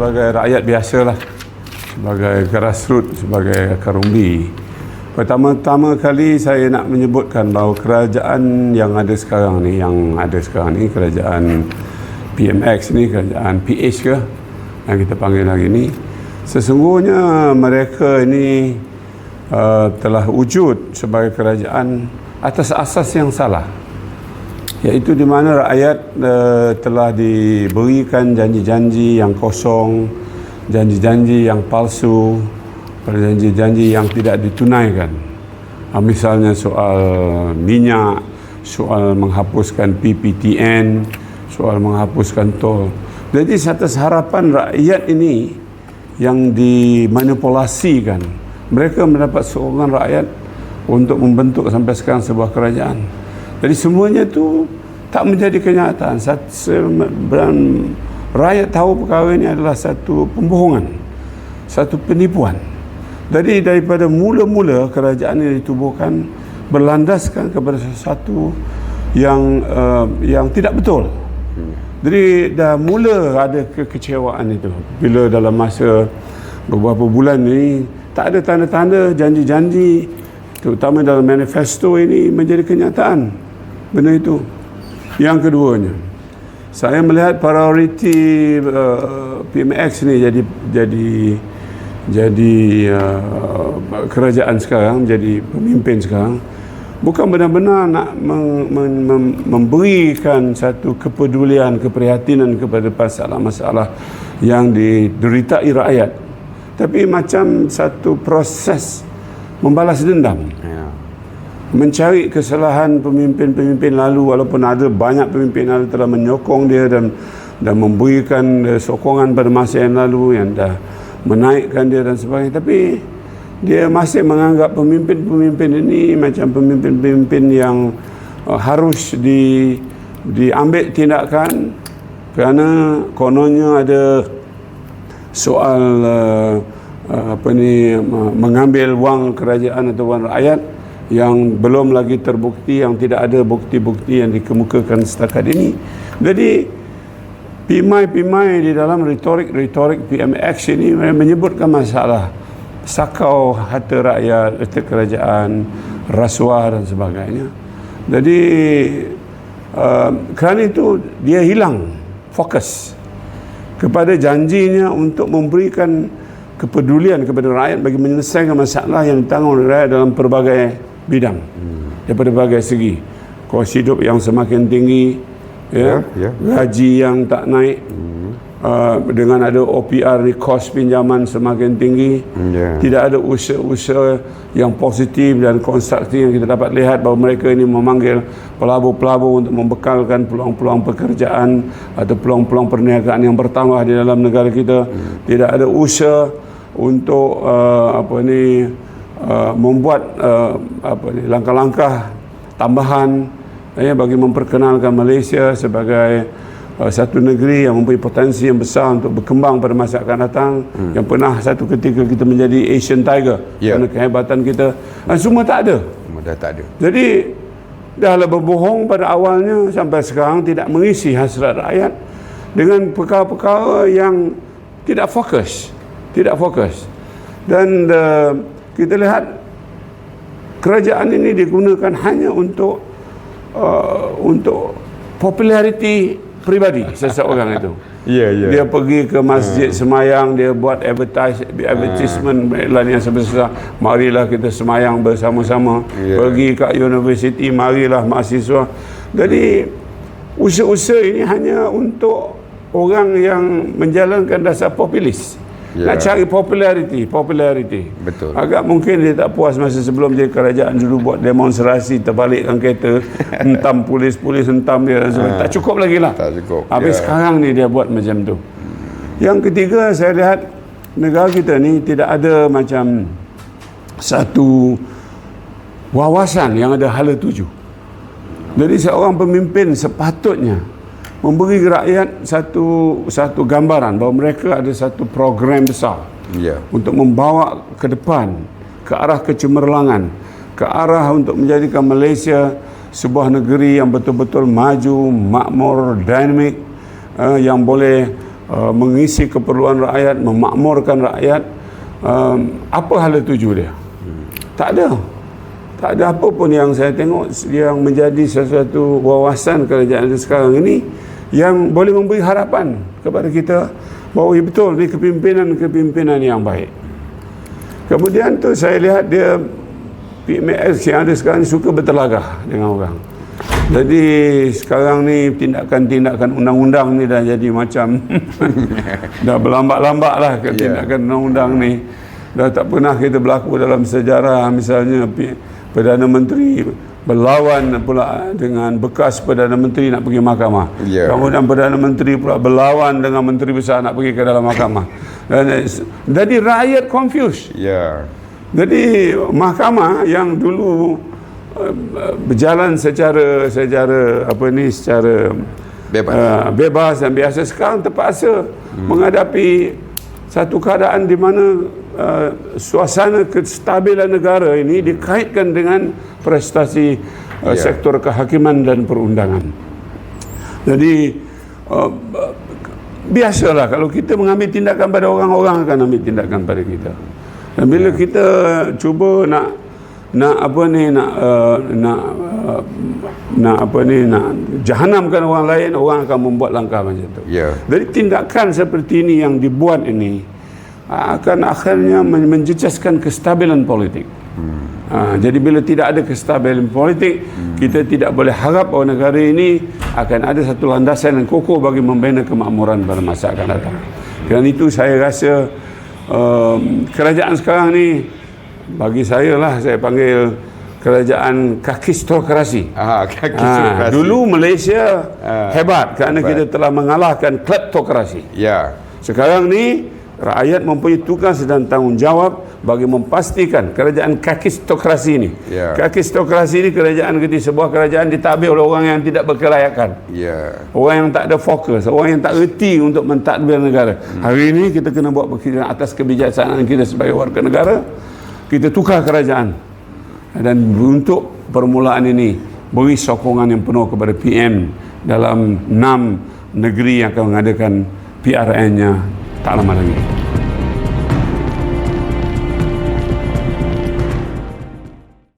sebagai rakyat biasalah, sebagai grassroots, sebagai akar umbi. Pertama-tama kali saya nak menyebutkan bahawa kerajaan yang ada sekarang ni, kerajaan PMX ni, kerajaan PH ke yang kita panggil hari ni, sesungguhnya mereka ini telah wujud sebagai kerajaan atas asas yang salah, iaitu di mana rakyat telah diberikan janji-janji yang kosong, janji-janji yang palsu, janji-janji yang tidak ditunaikan. Misalnya soal minyak, soal menghapuskan PPTN, soal menghapuskan tol. Jadi atas harapan rakyat ini yang dimanipulasikan, mereka mendapat sokongan rakyat untuk membentuk sampai sekarang sebuah kerajaan. Jadi semuanya itu tak menjadi kenyataan. Rakyat tahu perkara ini adalah satu pembohongan, satu penipuan. Jadi daripada mula-mula kerajaan ini ditubuhkan berlandaskan kepada sesuatu yang tidak betul. Jadi dah mula ada kekecewaan itu bila dalam masa beberapa bulan ini tak ada tanda-tanda janji-janji terutama dalam manifesto ini menjadi kenyataan benda itu. Yang keduanya, saya melihat prioriti PMX ni jadi kerajaan sekarang, jadi pemimpin sekarang, bukan benar-benar nak memberikan satu kepedulian, keprihatinan kepada masalah-masalah yang dideritai rakyat, tapi macam satu proses membalas dendam, mencari kesalahan pemimpin-pemimpin lalu, walaupun ada banyak pemimpin lalu telah menyokong dia dan memberikan sokongan pada masa yang lalu, yang dah menaikkan dia dan sebagainya, tapi dia masih menganggap pemimpin-pemimpin ini macam pemimpin-pemimpin yang harus diambil tindakan kerana kononnya ada soal mengambil wang kerajaan atau wang rakyat yang belum lagi terbukti, yang tidak ada bukti-bukti yang dikemukakan setakat ini. Jadi pimai-pimai di dalam retorik PMX ini menyebutkan masalah sakau harta rakyat, harta kerajaan, rasuah dan sebagainya. Jadi kerana itu dia hilang fokus kepada janjinya untuk memberikan kepedulian kepada rakyat bagi menyelesaikan masalah yang ditanggung oleh rakyat dalam pelbagai bidang, daripada berbagai segi. Kos hidup yang semakin tinggi, gaji yang tak naik, dengan ada OPR ni, kos pinjaman semakin tinggi, tidak ada usaha-usaha yang positif dan konstruktif yang kita dapat lihat bahawa mereka ini memanggil pelabur-pelabur untuk membekalkan peluang-peluang pekerjaan atau peluang-peluang perniagaan yang bertambah di dalam negara kita. Tidak ada usaha untuk membuat langkah-langkah tambahan bagi memperkenalkan Malaysia sebagai satu negeri yang mempunyai potensi yang besar untuk berkembang pada masa akan datang, yang pernah satu ketika kita menjadi Asian Tiger kerana kehebatan kita, semua tak ada. Dah tak ada. Jadi dahlah berbohong pada awalnya, sampai sekarang tidak mengisi hasrat rakyat dengan perkara-perkara yang tidak fokus. Dan kita lihat kerajaan ini digunakan hanya untuk populariti pribadi seseorang itu. Dia pergi ke masjid semayang, dia buat advertisement iklan yang sebesar, marilah kita semayang bersama-sama. Pergi ke universiti, marilah mahasiswa. Jadi usaha-usaha ini hanya untuk orang yang menjalankan dasar populis. Nak cari populariti. Betul. Agak mungkin dia tak puas masa sebelum jadi kerajaan dulu buat demonstrasi, terbalikkan kereta, hentam polis hentam dia dan sebagainya. Tak cukup lagi lah. Tak cukup. Habis sekarang ni dia buat macam tu. Yang ketiga, saya lihat negara kita ni tidak ada macam satu wawasan yang ada hala tuju. Jadi seorang pemimpin sepatutnya memberi rakyat satu gambaran bahawa mereka ada satu program besar untuk membawa ke depan, ke arah kecemerlangan, ke arah untuk menjadikan Malaysia sebuah negeri yang betul-betul maju, makmur, dinamik, yang boleh mengisi keperluan rakyat, memakmurkan rakyat. Apa hala tuju dia? Tak ada. Tak ada apa pun yang saya tengok yang menjadi sesuatu wawasan kerajaan sekarang ini yang boleh memberi harapan kepada kita bahawa betul ni kepimpinan yang baik. Kemudian tu saya lihat dia PMS yang ada sekarang ni suka bertelagah dengan orang. Jadi sekarang ni tindakan-tindakan undang-undang ni dah jadi macam dah berlambat-lambat lah tindakan undang-undang ni. Dah tak pernah kita berlaku dalam sejarah, misalnya Perdana Menteri berlawan pula dengan bekas Perdana Menteri nak pergi mahkamah. Kemudian Perdana Menteri pula berlawan dengan Menteri Besar nak pergi ke dalam mahkamah. Dan jadi rakyat confused. Jadi mahkamah yang dulu berjalan secara bebas dan biasa, sekarang terpaksa menghadapi satu keadaan di mana suasana kestabilan negara ini dikaitkan dengan prestasi sektor kehakiman dan perundangan. Jadi biasalah kalau kita mengambil tindakan pada orang akan ambil tindakan pada kita. Dan bila kita cuba nak jahanamkan orang lain, orang akan membuat langkah macam itu. Jadi tindakan seperti ini yang dibuat ini akan akhirnya menjejaskan kestabilan politik. Jadi bila tidak ada kestabilan politik, kita tidak boleh harap bahawa negara ini akan ada satu landasan yang kokoh bagi membina kemakmuran pada masa akan datang. Kerana itu saya rasa kerajaan sekarang ni, bagi saya lah, saya panggil kerajaan kakistokrasi. Dulu Malaysia hebat kerana kita telah mengalahkan kleptokrasi. Sekarang ni rakyat mempunyai tugas dan tanggungjawab bagi memastikan kerajaan kakistokrasi ini. Kakistokrasi ini kerajaan sebuah kerajaan ditadbir oleh orang yang tidak berkelayakan. Orang yang tak ada fokus, orang yang tak reti untuk mentadbir negara. Hari ini kita kena buat perkiraan atas kebijaksanaan kita sebagai warga negara. Kita tukar kerajaan. Dan untuk permulaan ini beri sokongan yang penuh kepada PM dalam 6 negeri yang akan mengadakan PRN-nya tak lama lagi.